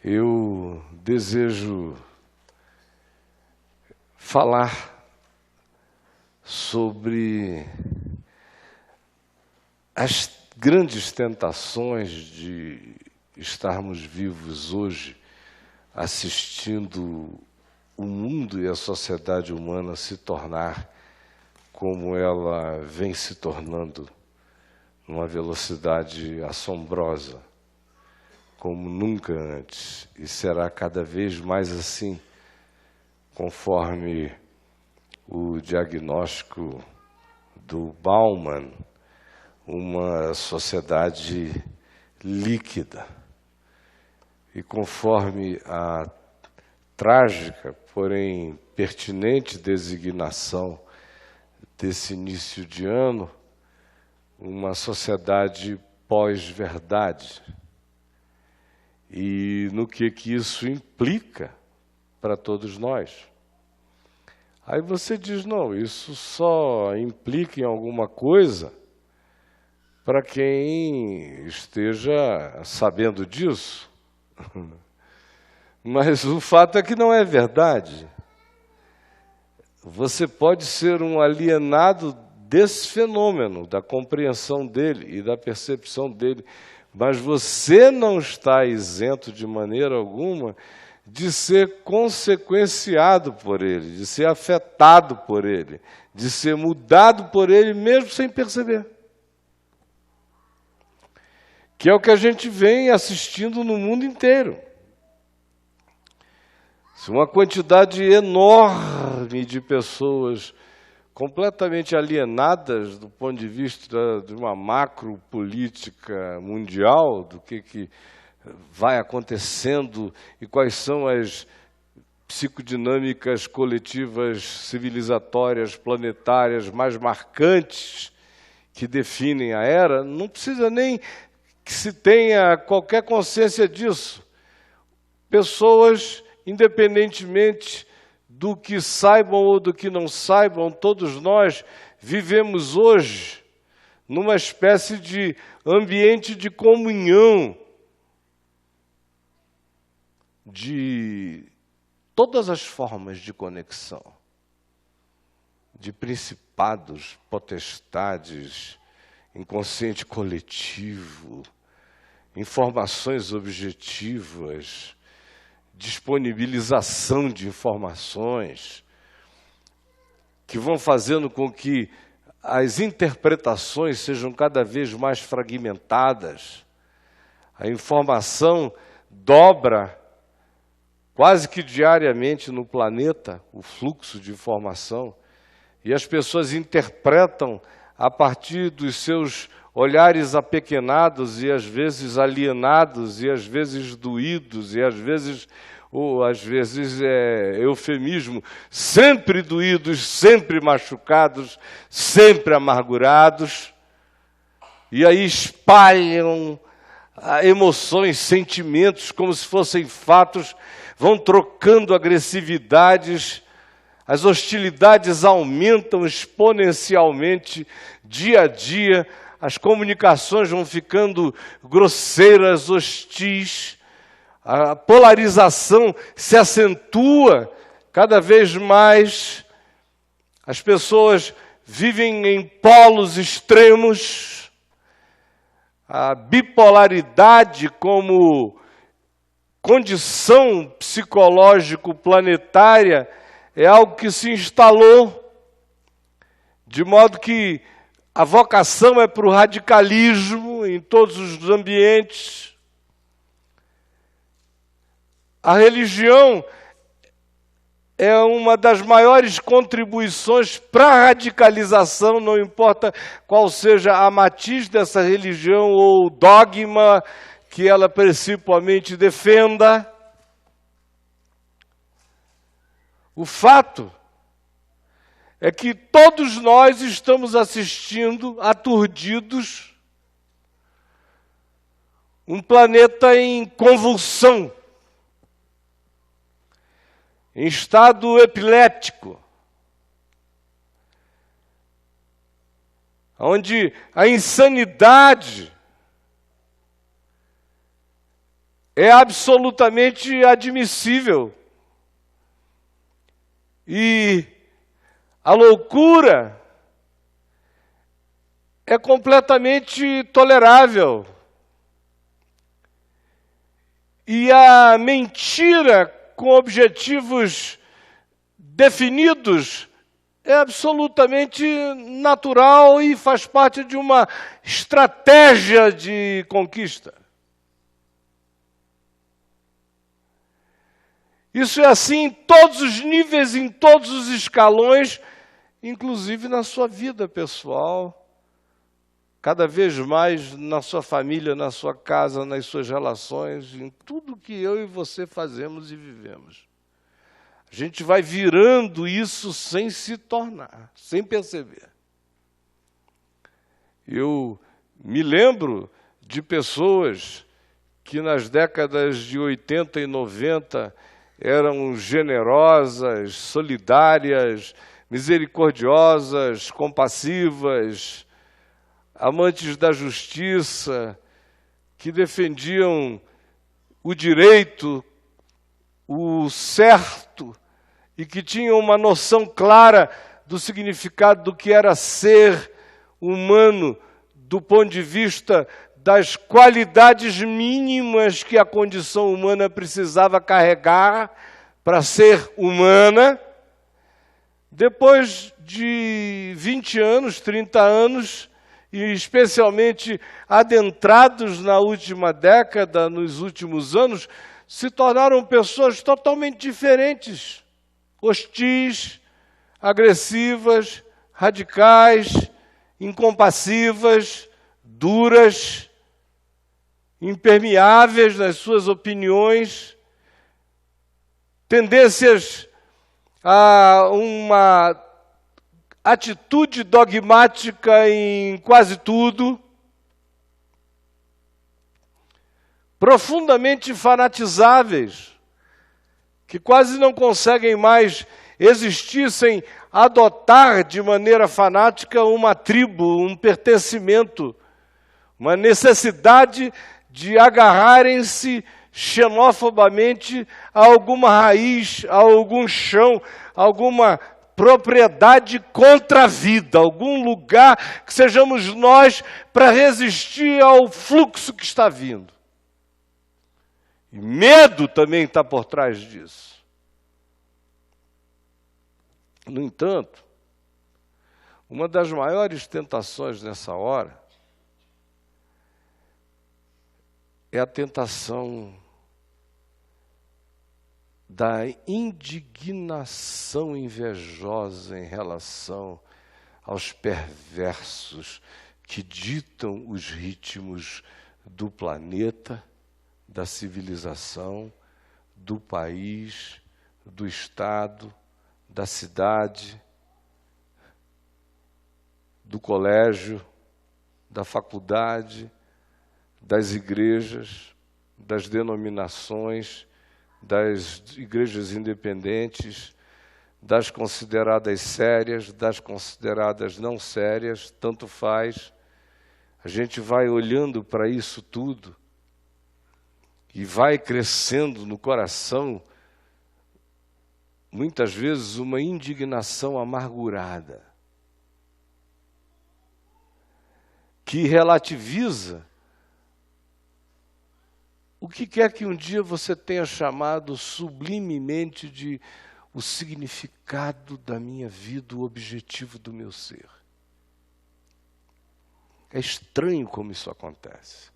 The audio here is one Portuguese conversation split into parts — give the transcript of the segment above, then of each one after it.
eu desejo falar sobre as grandes tentações de estarmos vivos hoje, assistindo o mundo e a sociedade humana se tornar como ela vem se tornando, numa velocidade assombrosa, como nunca antes, e será cada vez mais assim, conforme o diagnóstico do Bauman, uma sociedade líquida. E conforme a trágica, porém pertinente designação desse início de ano, uma sociedade pós-verdade. E no que isso implica para todos nós. Aí você diz, não, isso só implica em alguma coisa para quem esteja sabendo disso. Mas o fato é que não é verdade. Você pode ser um alienado desse fenômeno, da compreensão dele e da percepção dele, mas você não está isento de maneira alguma de ser consequenciado por ele, de ser afetado por ele, de ser mudado por ele mesmo sem perceber. Que é o que a gente vem assistindo no mundo inteiro. Uma quantidade enorme de pessoas completamente alienadas do ponto de vista de uma macropolítica mundial, do que vai acontecendo e quais são as psicodinâmicas coletivas, civilizatórias, planetárias mais marcantes que definem a era, não precisa nem que se tenha qualquer consciência disso. Pessoas, independentemente do que saibam ou do que não saibam, todos nós vivemos hoje numa espécie de ambiente de comunhão de todas as formas de conexão, de principados, potestades, inconsciente coletivo, informações objetivas, disponibilização de informações, que vão fazendo com que as interpretações sejam cada vez mais fragmentadas. A informação dobra quase que diariamente no planeta o fluxo de informação, e as pessoas interpretam a partir dos seus olhares apequenados e às vezes alienados e às vezes doídos e às vezes eufemismo, sempre doídos, sempre machucados, sempre amargurados, e aí espalham emoções, sentimentos como se fossem fatos, vão trocando agressividades, as hostilidades aumentam exponencialmente dia a dia, as comunicações vão ficando grosseiras, hostis, a polarização se acentua cada vez mais, as pessoas vivem em polos extremos, a bipolaridade como condição psicológico-planetária é algo que se instalou, de modo que a vocação é para o radicalismo em todos os ambientes. A religião é uma das maiores contribuições para a radicalização, não importa qual seja a matiz dessa religião ou o dogma que ela principalmente defenda. O fato é que todos nós estamos assistindo, aturdidos, um planeta em convulsão, em estado epiléptico, onde a insanidade é absolutamente admissível. E a loucura é completamente tolerável. E a mentira com objetivos definidos é absolutamente natural e faz parte de uma estratégia de conquista. Isso é assim em todos os níveis, em todos os escalões, inclusive na sua vida pessoal, cada vez mais na sua família, na sua casa, nas suas relações, em tudo que eu e você fazemos e vivemos. A gente vai virando isso sem se tornar, sem perceber. Eu me lembro de pessoas que nas décadas de 80 e 90 eram generosas, solidárias, misericordiosas, compassivas, amantes da justiça, que defendiam o direito, o certo, e que tinham uma noção clara do significado do que era ser humano, do ponto de vista das qualidades mínimas que a condição humana precisava carregar para ser humana. Depois de 20 anos, 30 anos, e especialmente adentrados na última década, nos últimos anos, se tornaram pessoas totalmente diferentes, hostis, agressivas, radicais, incompassivas, duras, impermeáveis nas suas opiniões, tendências a uma atitude dogmática em quase tudo, profundamente fanatizáveis, que quase não conseguem mais existir sem adotar de maneira fanática uma tribo, um pertencimento, uma necessidade de agarrarem-se xenofobamente a alguma raiz, a algum chão, a alguma propriedade contra a vida, algum lugar que sejamos nós para resistir ao fluxo que está vindo. E medo também está por trás disso. No entanto, uma das maiores tentações nessa hora é a tentação da indignação invejosa em relação aos perversos que ditam os ritmos do planeta, da civilização, do país, do Estado, da cidade, do colégio, da faculdade, das igrejas, das denominações, das igrejas independentes, das consideradas sérias, das consideradas não sérias, tanto faz. A gente vai olhando para isso tudo e vai crescendo no coração, muitas vezes, uma indignação amargurada, que relativiza o que quer que um dia você tenha chamado sublimemente de o significado da minha vida, o objetivo do meu ser. É estranho como isso acontece.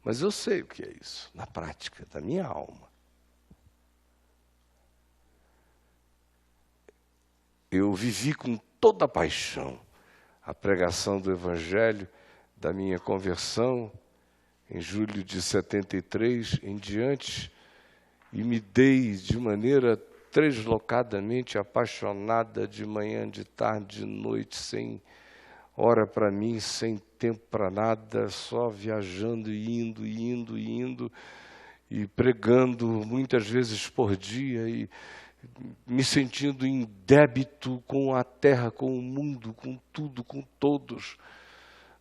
Mas eu sei o que é isso, na prática, da minha alma. Eu vivi com toda a paixão a pregação do Evangelho, da minha conversão, em julho de 73 em diante, e me dei de maneira deslocadamente apaixonada, de manhã, de tarde, de noite, sem hora para mim, sem tempo para nada, só viajando e indo, e pregando muitas vezes por dia, e me sentindo em débito com a terra, com o mundo, com tudo, com todos,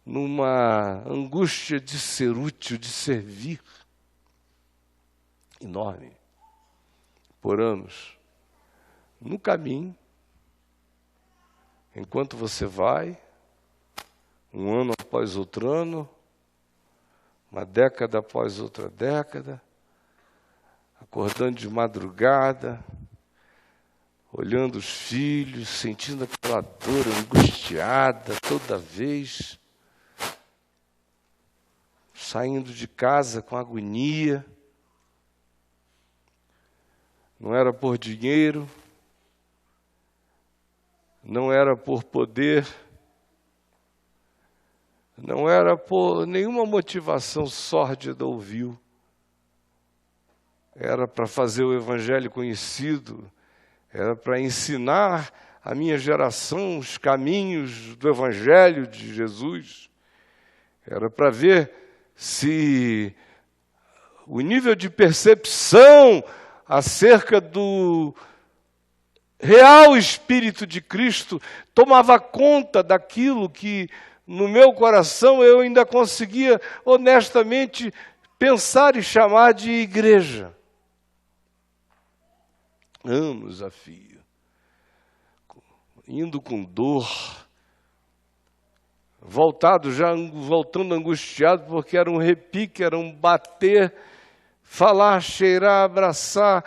numa angústia de ser útil, de servir. enorme, por anos, no caminho, enquanto você vai, um ano após outro ano, uma década após outra década, acordando de madrugada, olhando os filhos, sentindo aquela dor angustiada toda vez, saindo de casa com agonia. Não era por dinheiro, não era por poder, não era por nenhuma motivação sórdida ou vil. Era para fazer o Evangelho conhecido, era para ensinar a minha geração os caminhos do Evangelho de Jesus. Era para ver se o nível de percepção acerca do real Espírito de Cristo tomava conta daquilo que no meu coração eu ainda conseguia honestamente pensar e chamar de igreja. Anos a fio, indo com dor, voltando angustiado, porque era um repique, era um bater, falar, cheirar, abraçar,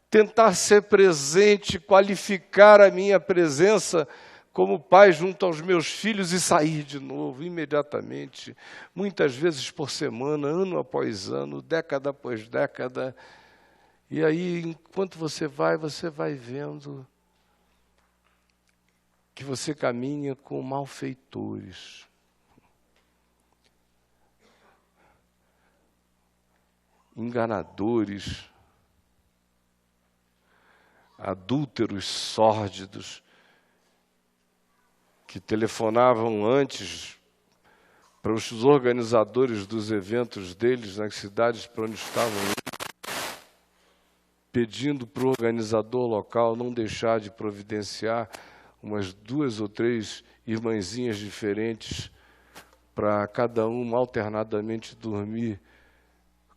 tentar ser presente, qualificar a minha presença como pai junto aos meus filhos e sair de novo, imediatamente, muitas vezes por semana, ano após ano, década após década. E aí, enquanto você vai vendo que você caminha com malfeitores. Enganadores, adúlteros sórdidos, que telefonavam antes para os organizadores dos eventos deles nas cidades para onde estavam indo, pedindo para o organizador local não deixar de providenciar umas 2 ou 3 irmãzinhas diferentes para cada uma alternadamente dormir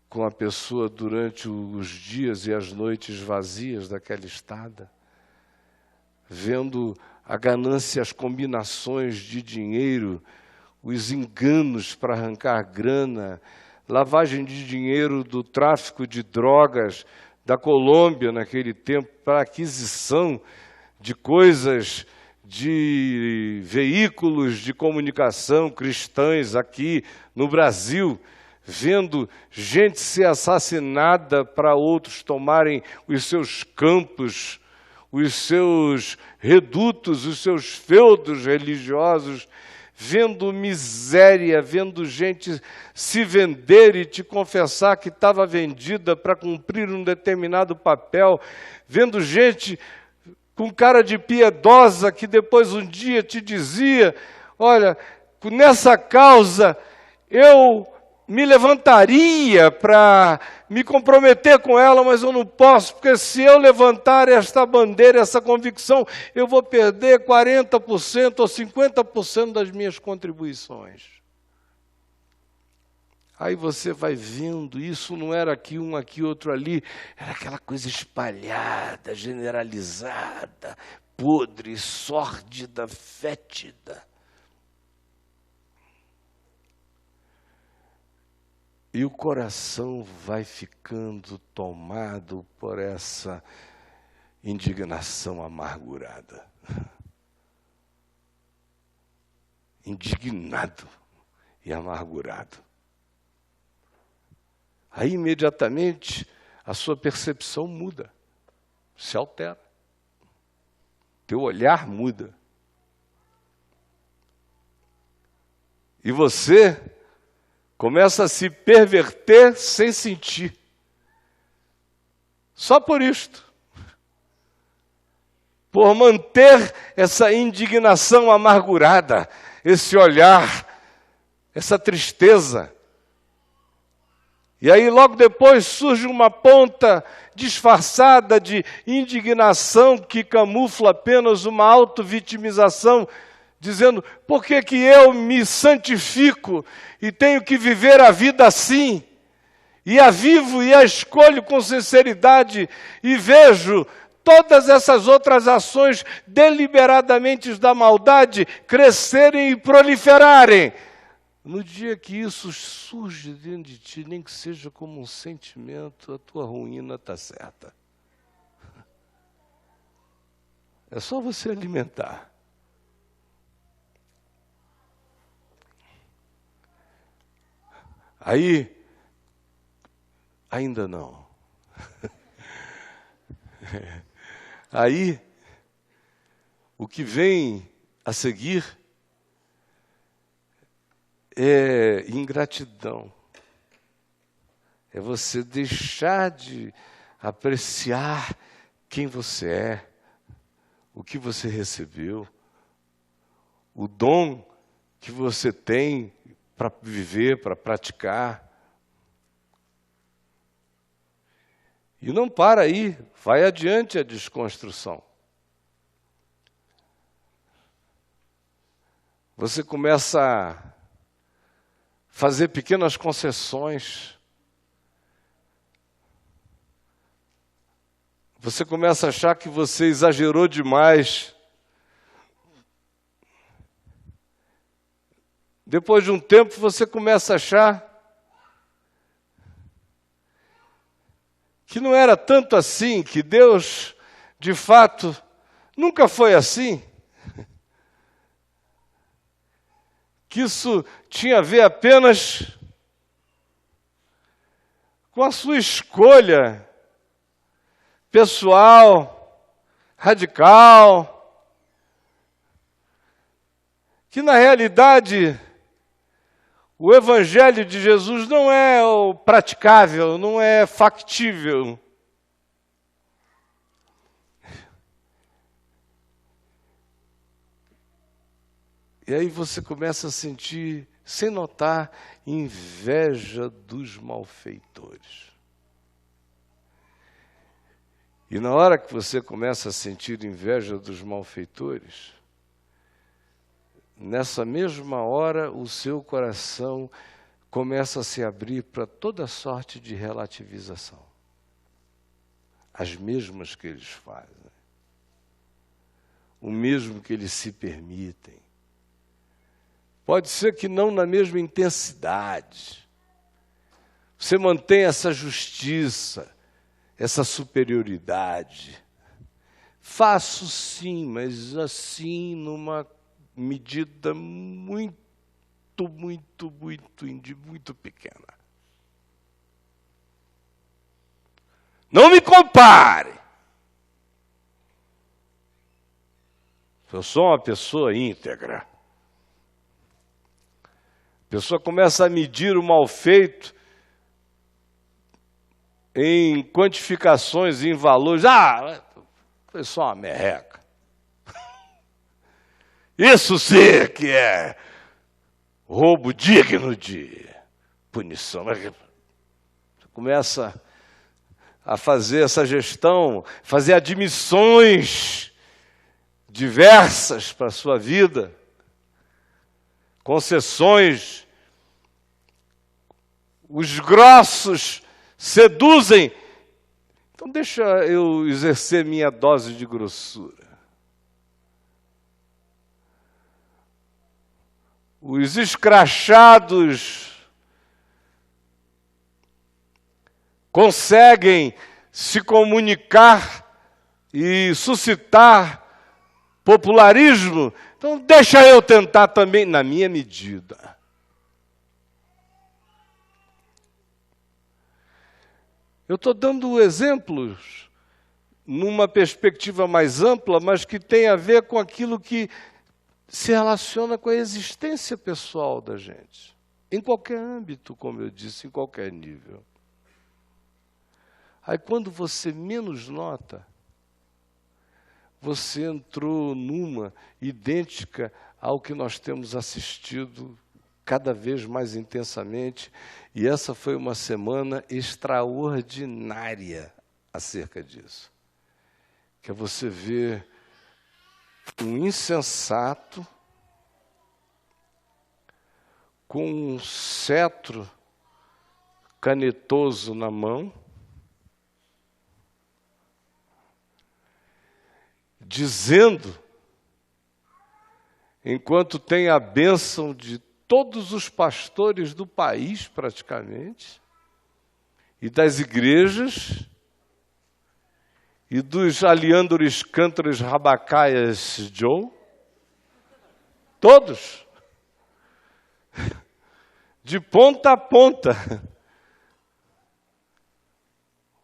com a pessoa durante os dias e as noites vazias daquela estada, vendo a ganância, as combinações de dinheiro, os enganos para arrancar grana, lavagem de dinheiro do tráfico de drogas da Colômbia naquele tempo para aquisição de coisas, de veículos de comunicação cristãs aqui no Brasil, vendo gente ser assassinada para outros tomarem os seus campos, os seus redutos, os seus feudos religiosos, vendo miséria, vendo gente se vender e te confessar que estava vendida para cumprir um determinado papel, vendo gente com cara de piedosa que depois um dia te dizia, olha, nessa causa eu me levantaria para me comprometer com ela, mas eu não posso, porque se eu levantar esta bandeira, essa convicção, eu vou perder 40% ou 50% das minhas contribuições. Aí você vai vendo, isso não era aqui, um aqui, outro ali, era aquela coisa espalhada, generalizada, podre, sórdida, fétida. E o coração vai ficando tomado por essa indignação amargurada. Indignado e amargurado. Aí, imediatamente, a sua percepção muda, se altera. Teu olhar muda. E você começa a se perverter sem sentir. Só por isto. Por manter essa indignação amargurada, esse olhar, essa tristeza. E aí logo depois surge uma ponta disfarçada de indignação que camufla apenas uma auto-vitimização, dizendo, por que que eu me santifico e tenho que viver a vida assim? e a vivo e a escolho com sinceridade e vejo todas essas outras ações deliberadamente da maldade crescerem e proliferarem. No dia que isso surge dentro de ti, nem que seja como um sentimento, a tua ruína está certa. É só você alimentar. Aí, ainda não. Aí, o que vem a seguir é ingratidão. É você deixar de apreciar quem você é, o que você recebeu, o dom que você tem para viver, para praticar. E não para aí, vai adiante a desconstrução. Você começa a fazer pequenas concessões. Você começa a achar que você exagerou demais. Depois de um tempo, você começa a achar que não era tanto assim, que Deus, de fato, nunca foi assim. Que isso tinha a ver apenas com a sua escolha pessoal, radical, que na realidade o Evangelho de Jesus não é o praticável, não é factível. E aí você começa a sentir, sem notar, inveja dos malfeitores. E na hora que você começa a sentir inveja dos malfeitores, nessa mesma hora o seu coração começa a se abrir para toda sorte de relativização. As mesmas que eles fazem. O mesmo que eles se permitem. Pode ser que não na mesma intensidade. Você mantém essa justiça, essa superioridade. Faço sim, mas assim numa medida muito pequena. Não me compare. Eu sou uma pessoa íntegra. A pessoa começa a medir o mal feito em quantificações, em valores. Ah, foi só uma merreca. Isso sim que é roubo digno de punição. Você começa a fazer essa gestão, fazer admissões diversas para a sua vida, concessões. Os grossos seduzem. Então deixa eu exercer minha dose de grossura. Os escrachados conseguem se comunicar e suscitar popularismo. Então deixa eu tentar também na minha medida. Eu estou dando exemplos numa perspectiva mais ampla, mas que tem a ver com aquilo que se relaciona com a existência pessoal da gente. Em qualquer âmbito, como eu disse, em qualquer nível. Aí quando você menos nota, você entrou numa idêntica ao que nós temos assistido cada vez mais intensamente, e essa foi uma semana extraordinária acerca disso. Que é você ver um insensato com um cetro canetoso na mão, dizendo, enquanto tem a bênção de todos os pastores do país, praticamente, e das igrejas, e dos aliandros, cântores, rabacaias, Joe, todos, de ponta a ponta.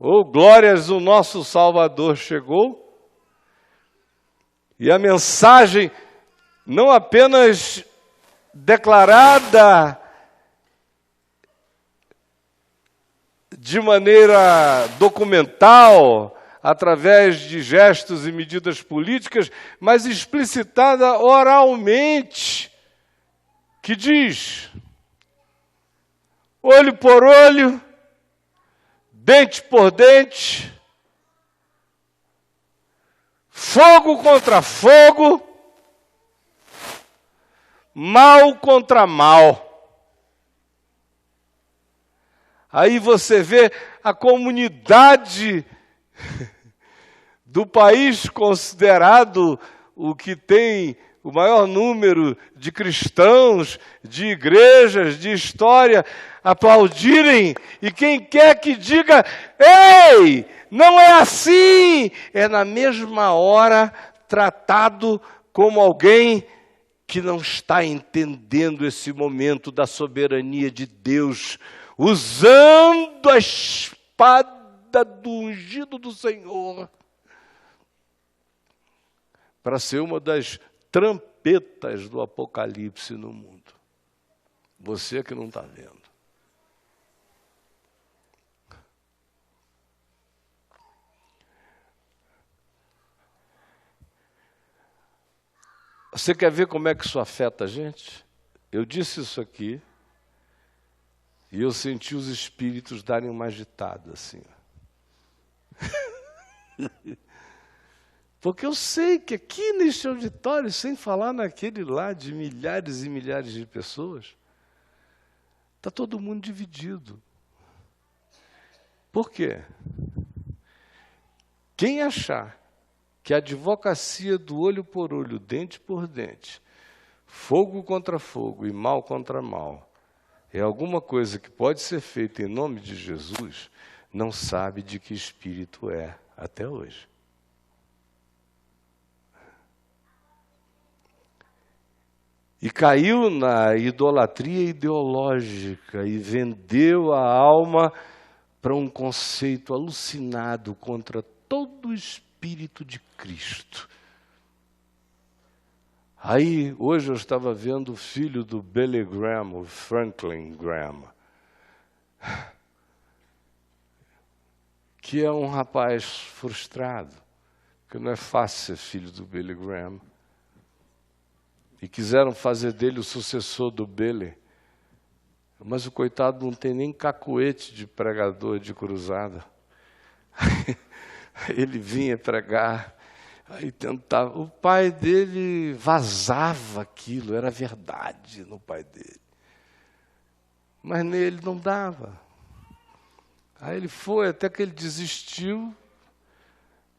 Oh, glórias, o nosso Salvador chegou. E a mensagem não apenas declarada de maneira documental, através de gestos e medidas políticas, mas explicitada oralmente, que diz: olho por olho, dente por dente, fogo contra fogo, mal contra mal. Aí você vê a comunidade do país considerado o que tem o maior número de cristãos, de igrejas, de história, aplaudirem, e quem quer que diga: ei, não é assim, é na mesma hora tratado como alguém que não está entendendo esse momento da soberania de Deus, usando a espada do ungido do Senhor para ser uma das trompetas do Apocalipse no mundo. Você que não está vendo. Você quer ver como é que isso afeta a gente? Eu disse isso aqui e eu senti os espíritos darem uma agitada assim. Porque eu sei que aqui neste auditório, sem falar naquele lá de milhares e milhares de pessoas, está todo mundo dividido. Por quê? Quem achar que a advocacia do olho por olho, dente por dente, fogo contra fogo e mal contra mal, é alguma coisa que pode ser feita em nome de Jesus, não sabe de que espírito é até hoje. E caiu na idolatria ideológica e vendeu a alma para um conceito alucinado contra todo o Espírito de Cristo. Aí, hoje eu estava vendo o filho do Billy Graham, o Franklin Graham, que é um rapaz frustrado, porque não é fácil ser filho do Billy Graham. E quiseram fazer dele o sucessor do Billy. Mas o coitado não tem nem cacuete de pregador de cruzada. Ele vinha pregar, aí tentava. O pai dele vazava aquilo, era verdade no pai dele. Mas nele não dava. Aí ele foi, até que ele desistiu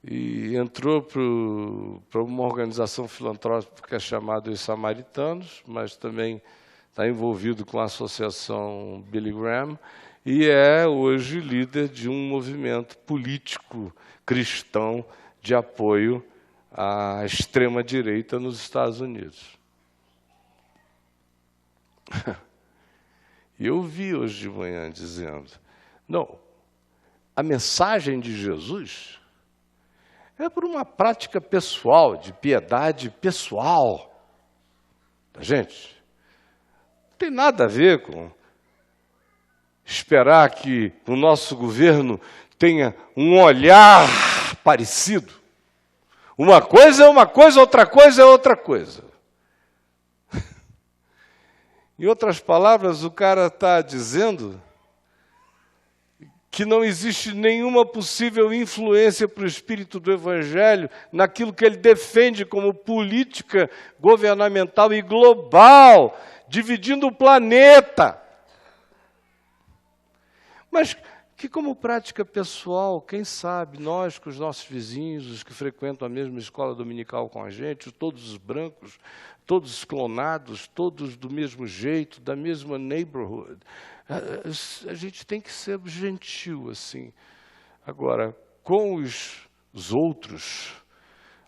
e entrou para uma organização filantrópica chamada Os Samaritanos, mas também está envolvido com a associação Billy Graham, e é hoje líder de um movimento político cristão de apoio à extrema-direita nos Estados Unidos. E eu vi hoje de manhã dizendo, não, a mensagem de Jesus é por uma prática pessoal, de piedade pessoal da gente. Não tem nada a ver com esperar que o nosso governo tenha um olhar parecido. Uma coisa é uma coisa, outra coisa é outra coisa. Em outras palavras, o cara está dizendo que não existe nenhuma possível influência para o espírito do Evangelho naquilo que ele defende como política governamental e global, dividindo o planeta. Mas que, como prática pessoal, quem sabe, nós com os nossos vizinhos, os que frequentam a mesma escola dominical com a gente, todos os brancos, todos os clonados, todos do mesmo jeito, da mesma neighborhood, a gente tem que ser gentil assim. Agora, com os outros,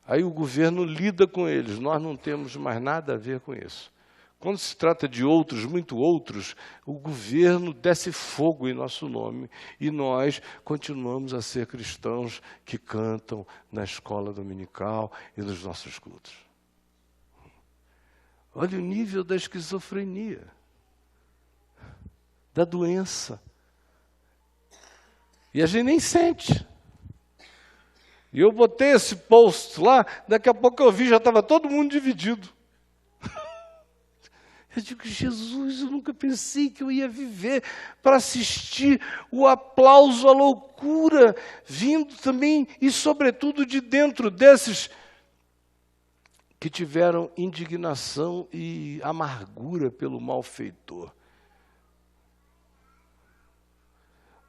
aí o governo lida com eles, nós não temos mais nada a ver com isso. Quando se trata de outros, muito outros, o governo desce fogo em nosso nome e nós continuamos a ser cristãos que cantam na escola dominical e nos nossos cultos. Olha o nível da esquizofrenia, da doença. E a gente nem sente. E eu botei esse post lá, daqui a pouco eu vi, já estava todo mundo dividido. Eu digo, Jesus, eu nunca pensei que eu ia viver para assistir o aplauso, a loucura, vindo também e, sobretudo, de dentro desses que tiveram indignação e amargura pelo malfeitor.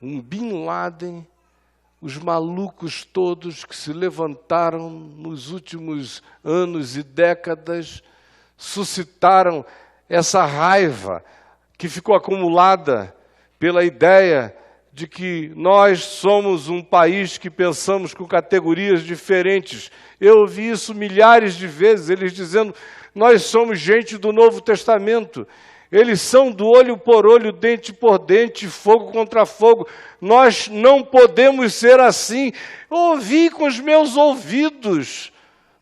Um Bin Laden, os malucos todos que se levantaram nos últimos anos e décadas, suscitaram essa raiva que ficou acumulada pela ideia de que nós somos um país que pensamos com categorias diferentes. Eu ouvi isso milhares de vezes, eles dizendo, nós somos gente do Novo Testamento. Eles são do olho por olho, dente por dente, fogo contra fogo. Nós não podemos ser assim. Eu ouvi com os meus ouvidos,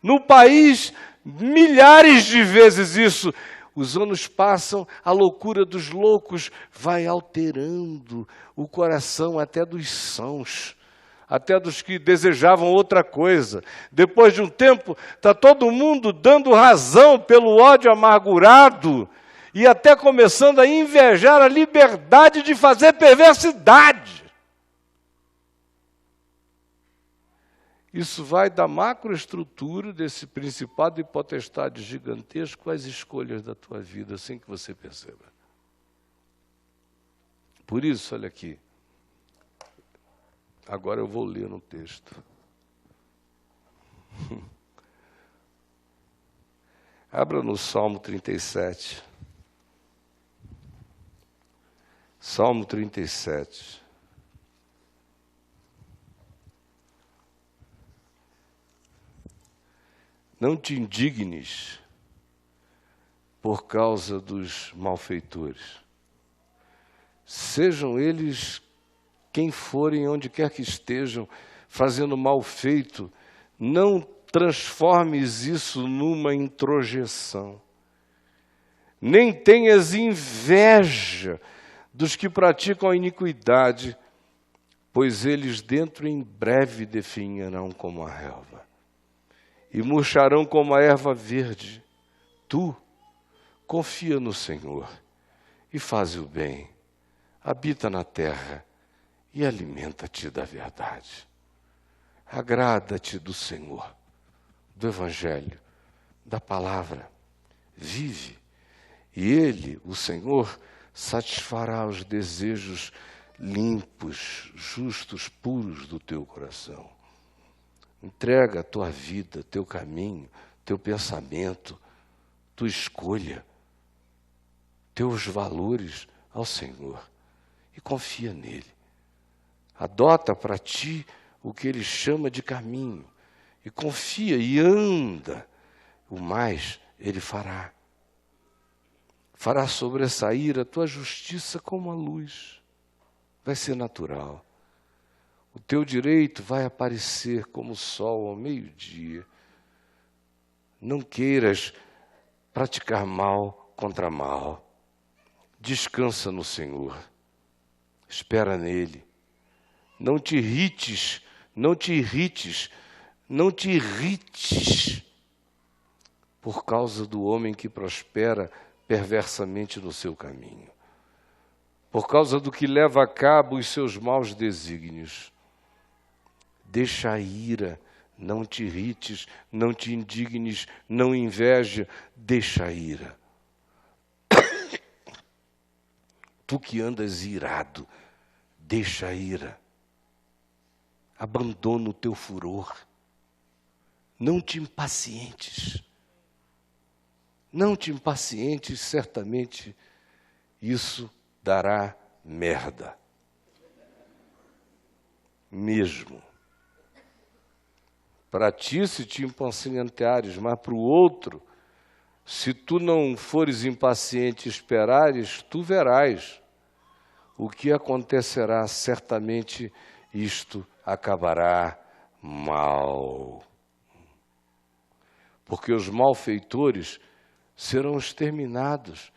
no país, milhares de vezes isso. Os anos passam, a loucura dos loucos vai alterando o coração até dos sãos, até dos que desejavam outra coisa. Depois de um tempo, está todo mundo dando razão pelo ódio amargurado e até começando a invejar a liberdade de fazer perversidade. Isso vai da macroestrutura desse principado e potestade gigantesco às escolhas da tua vida, sem que você perceba. Por isso, olha aqui. Agora eu vou ler no texto. Abra no Salmo 37. Salmo 37. Não te indignes por causa dos malfeitores. Sejam eles quem forem, onde quer que estejam, fazendo mal feito, não transformes isso numa introjeção. Nem tenhas inveja dos que praticam a iniquidade, pois eles dentro em breve definharão como a relva. E murcharão como a erva verde. Tu, confia no Senhor e faz o bem. Habita na terra e alimenta-te da verdade. Agrada-te do Senhor, do Evangelho, da palavra. Vive, e Ele, o Senhor, satisfará os desejos limpos, justos, puros do teu coração. Entrega a tua vida, teu caminho, teu pensamento, tua escolha, teus valores ao Senhor e confia nele. Adota para ti o que ele chama de caminho e confia e anda. O mais ele fará. Fará sobressair a tua justiça como a luz. Vai ser natural. O teu direito vai aparecer como o sol ao meio-dia. Não queiras praticar mal contra mal. Descansa no Senhor. Espera nele. Não te irrites, não te irrites, não te irrites por causa do homem que prospera perversamente no seu caminho. Por causa do que leva a cabo os seus maus desígnios. Deixa a ira, não te irrites, não te indignes, não inveja, deixa a ira. Tu que andas irado, deixa a ira. Abandona o teu furor. Não te impacientes. Não te impacientes, certamente isso dará merda. Mesmo. Para ti, se te impacientares, mas para o outro, se tu não fores impaciente e esperares, tu verás o que acontecerá. Certamente isto acabará mal. Porque os malfeitores serão exterminados,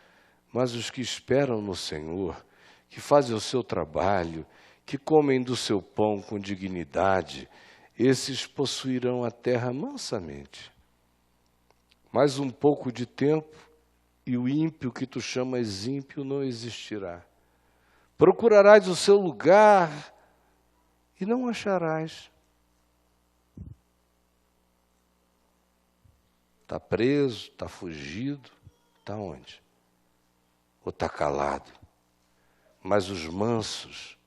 mas os que esperam no Senhor, que fazem o seu trabalho, que comem do seu pão com dignidade, esses possuirão a terra mansamente. Mais um pouco de tempo e o ímpio que tu chamas ímpio não existirá. Procurarás o seu lugar e não acharás. Está preso, está fugido, está onde? Ou está calado? Mas os mansos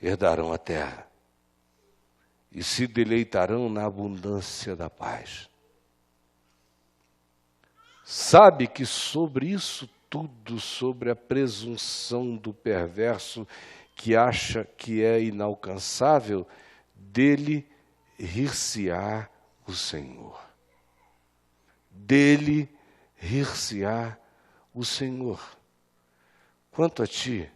herdarão a terra e se deleitarão na abundância da paz. Sabe que sobre isso tudo, sobre a presunção do perverso que acha que é inalcançável, dele rir-se-á o Senhor. Dele rir-se-á o Senhor. Quanto a ti,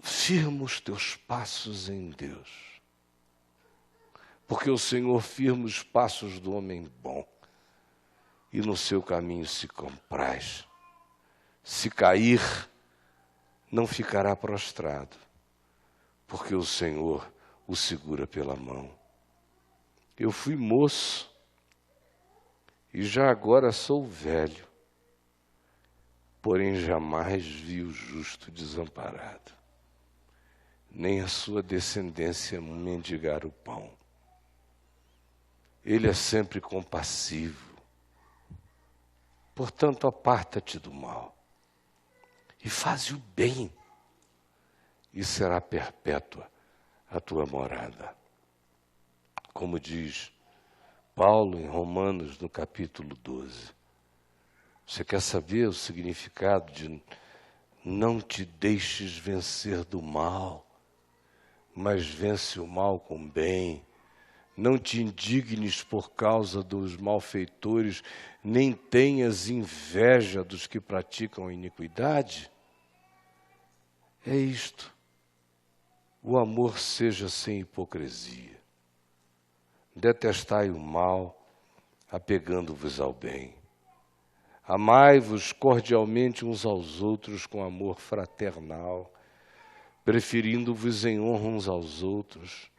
firma os teus passos em Deus, porque o Senhor firma os passos do homem bom, e no seu caminho se compraz. Se cair, não ficará prostrado, porque o Senhor o segura pela mão. Eu fui moço, e já agora sou velho, porém jamais vi o justo desamparado, nem a sua descendência mendigar o pão. Ele é sempre compassivo. Portanto, aparta-te do mal e faze o bem, e será perpétua a tua morada. Como diz Paulo em Romanos, no capítulo 12. Você quer saber o significado de não te deixes vencer do mal, mas vence o mal com bem. Não te indignes por causa dos malfeitores, nem tenhas inveja dos que praticam iniquidade. É isto. O amor seja sem hipocrisia. Detestai o mal, apegando-vos ao bem. Amai-vos cordialmente uns aos outros com amor fraternal, preferindo-vos em honra uns aos outros.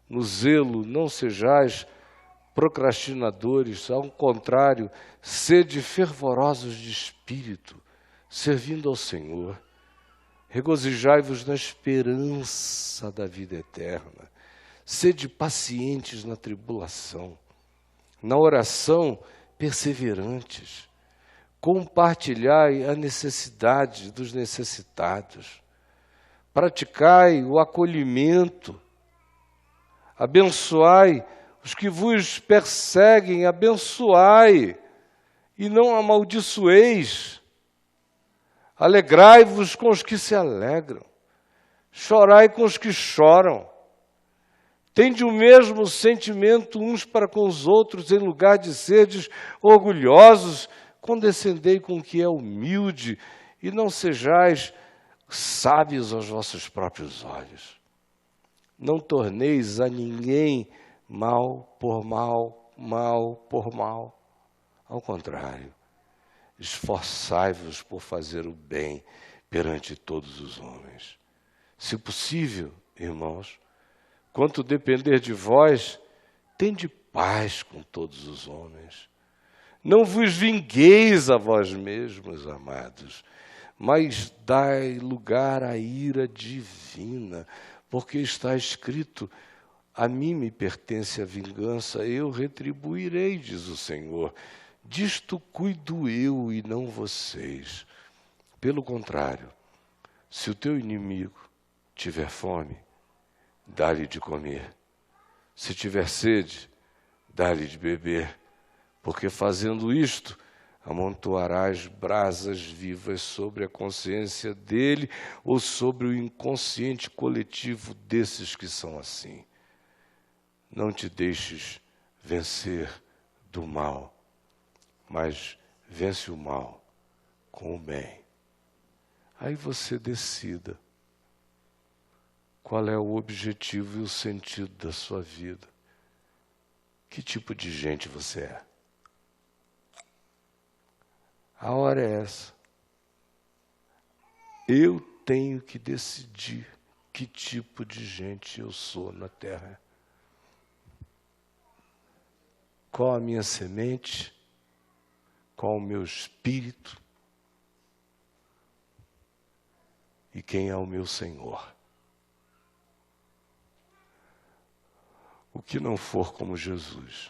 No zelo não sejais procrastinadores, ao contrário, sede fervorosos de espírito, servindo ao Senhor. Regozijai-vos na esperança da vida eterna. Sede pacientes na tribulação, na oração perseverantes. Compartilhai a necessidade dos necessitados. Praticai o acolhimento. Abençoai os que vos perseguem, abençoai e não amaldiçoeis. Alegrai-vos com os que se alegram, chorai com os que choram. Tende o mesmo sentimento uns para com os outros, em lugar de serdes orgulhosos, condescendei com o que é humilde, e não sejais sábios aos vossos próprios olhos. Não torneis a ninguém mal por mal, mal por mal. Ao contrário, esforçai-vos por fazer o bem perante todos os homens. Se possível, irmãos, quanto depender de vós, tende paz com todos os homens. Não vos vingueis a vós mesmos, amados, mas dai lugar à ira divina, porque está escrito: a mim me pertence a vingança, eu retribuirei, diz o Senhor. Disto cuido eu e não vocês. Pelo contrário, Se o teu inimigo tiver fome, dá-lhe de comer. Se tiver sede, dá-lhe de beber, porque fazendo isto, amontoarás brasas vivas sobre a consciência dele ou sobre o inconsciente coletivo desses que são assim. Não te deixes vencer do mal, mas vence o mal com o bem. Aí você decida qual é o objetivo e o sentido da sua vida. Que tipo de gente você é? A hora é essa. Eu tenho que decidir que tipo de gente eu sou na Terra. Qual a minha semente? Qual o meu espírito? E quem é o meu Senhor? O que não for como Jesus,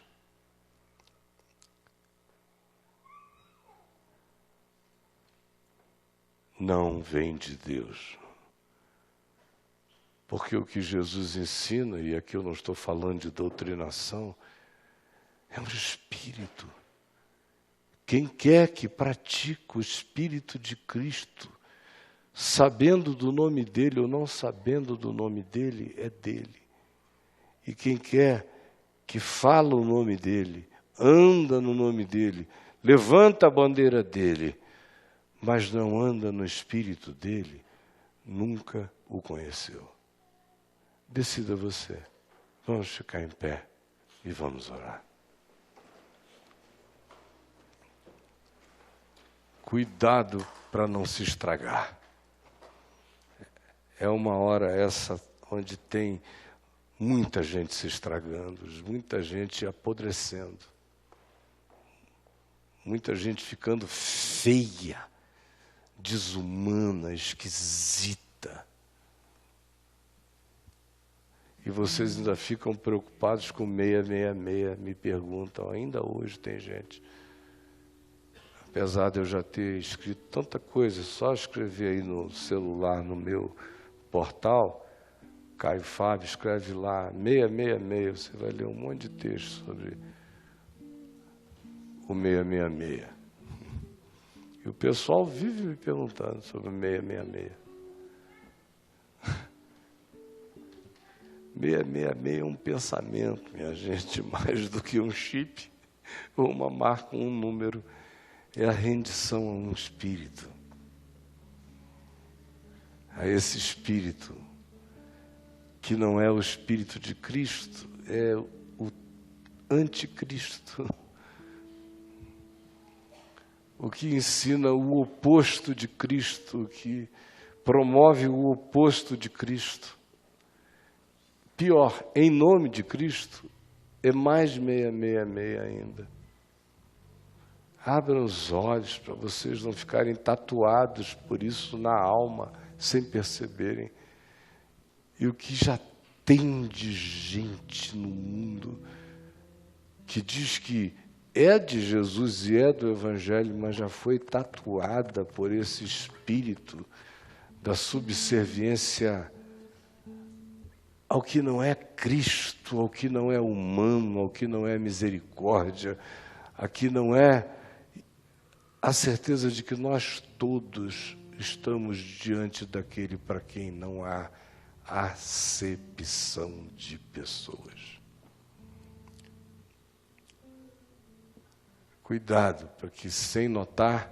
não vem de Deus. Porque o que Jesus ensina, e aqui eu não estou falando de doutrinação, é um espírito. Quem quer que pratique o Espírito de Cristo, sabendo do nome dele ou não sabendo do nome dele, é dele. E quem quer que fala o nome dele, anda no nome dele, levanta a bandeira dele, mas não anda no Espírito dele, nunca o conheceu. Decida você. Vamos ficar em pé e vamos orar. Cuidado para não se estragar. É uma hora essa onde tem muita gente se estragando, muita gente apodrecendo, muita gente ficando feia, desumana, esquisita. E vocês ainda ficam preocupados com 666, me perguntam, ainda hoje tem gente. Apesar de eu já ter escrito tanta coisa, só escrever aí no celular, no meu portal, Caio Fábio, escreve lá, 666, você vai ler um monte de texto sobre o 666. E o pessoal vive me perguntando sobre o 666. 666 é um pensamento, minha gente, mais do que um chip, ou uma marca, um número. É a rendição a um espírito. A esse espírito, que não é o espírito de Cristo, é o anticristo. O que ensina o oposto de Cristo, o que promove o oposto de Cristo. Pior, em nome de Cristo, é mais 666 ainda. Abram os olhos para vocês não ficarem tatuados por isso na alma, sem perceberem. E o que já tem de gente no mundo que diz que é de Jesus e é do Evangelho, mas já foi tatuada por esse espírito da subserviência ao que não é Cristo, ao que não é humano, ao que não é misericórdia, a que não é a certeza de que nós todos estamos diante daquele para quem não há acepção de pessoas. Cuidado, para que sem notar,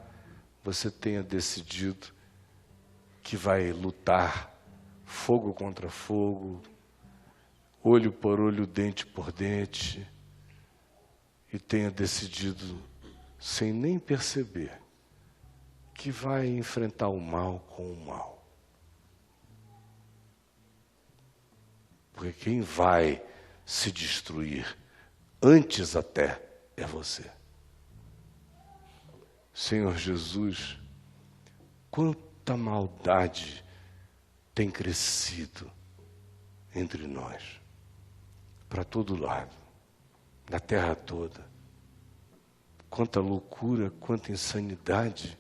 você tenha decidido que vai lutar fogo contra fogo, olho por olho, dente por dente, e tenha decidido, sem nem perceber, que vai enfrentar o mal com o mal. Porque quem vai se destruir, antes até, é você. Senhor Jesus, quanta maldade tem crescido entre nós, para todo lado, na terra toda. Quanta loucura, quanta insanidade.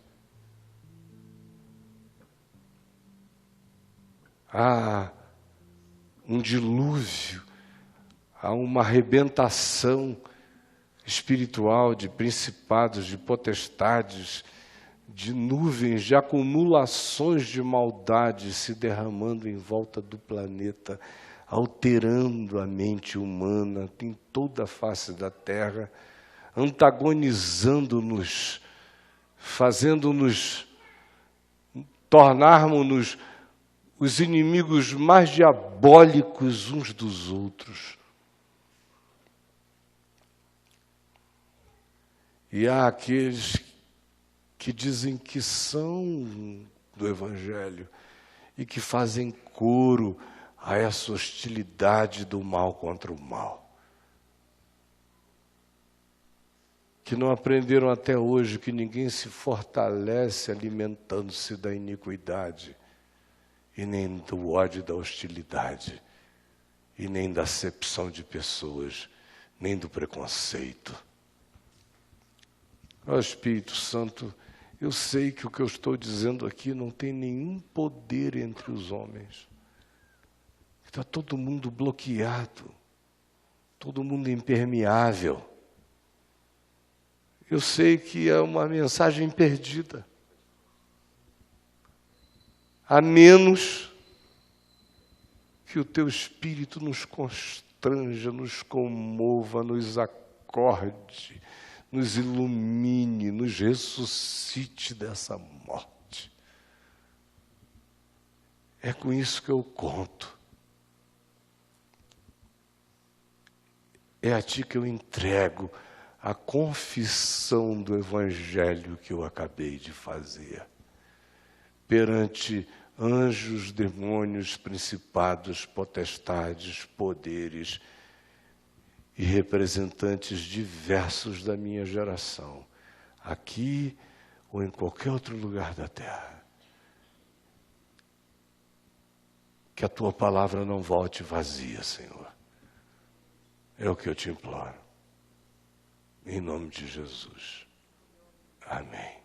há um dilúvio, há uma arrebentação espiritual de principados, de potestades, de nuvens, de acumulações de maldade se derramando em volta do planeta, alterando a mente humana em toda a face da Terra, antagonizando-nos, fazendo-nos tornarmos-nos os inimigos mais diabólicos uns dos outros. E há aqueles que dizem que são do Evangelho e que fazem coro a essa hostilidade do mal contra o mal. Que não aprenderam até hoje que ninguém se fortalece alimentando-se da iniquidade, e nem do ódio e da hostilidade, e nem da acepção de pessoas, nem do preconceito. Ó Espírito Santo, eu sei que o que eu estou dizendo aqui não tem nenhum poder entre os homens. Está todo mundo bloqueado, todo mundo impermeável. Eu sei que é uma mensagem perdida. A menos que o Teu Espírito nos constranja, nos comova, nos acorde, nos ilumine, nos ressuscite dessa morte. É com isso que eu conto. É a Ti que eu entrego a confissão do Evangelho que eu acabei de fazer, perante anjos, demônios, principados, potestades, poderes e representantes diversos da minha geração, aqui ou em qualquer outro lugar da terra. Que a Tua palavra não volte vazia, Senhor. É o que eu te imploro. Em nome de Jesus. Amém.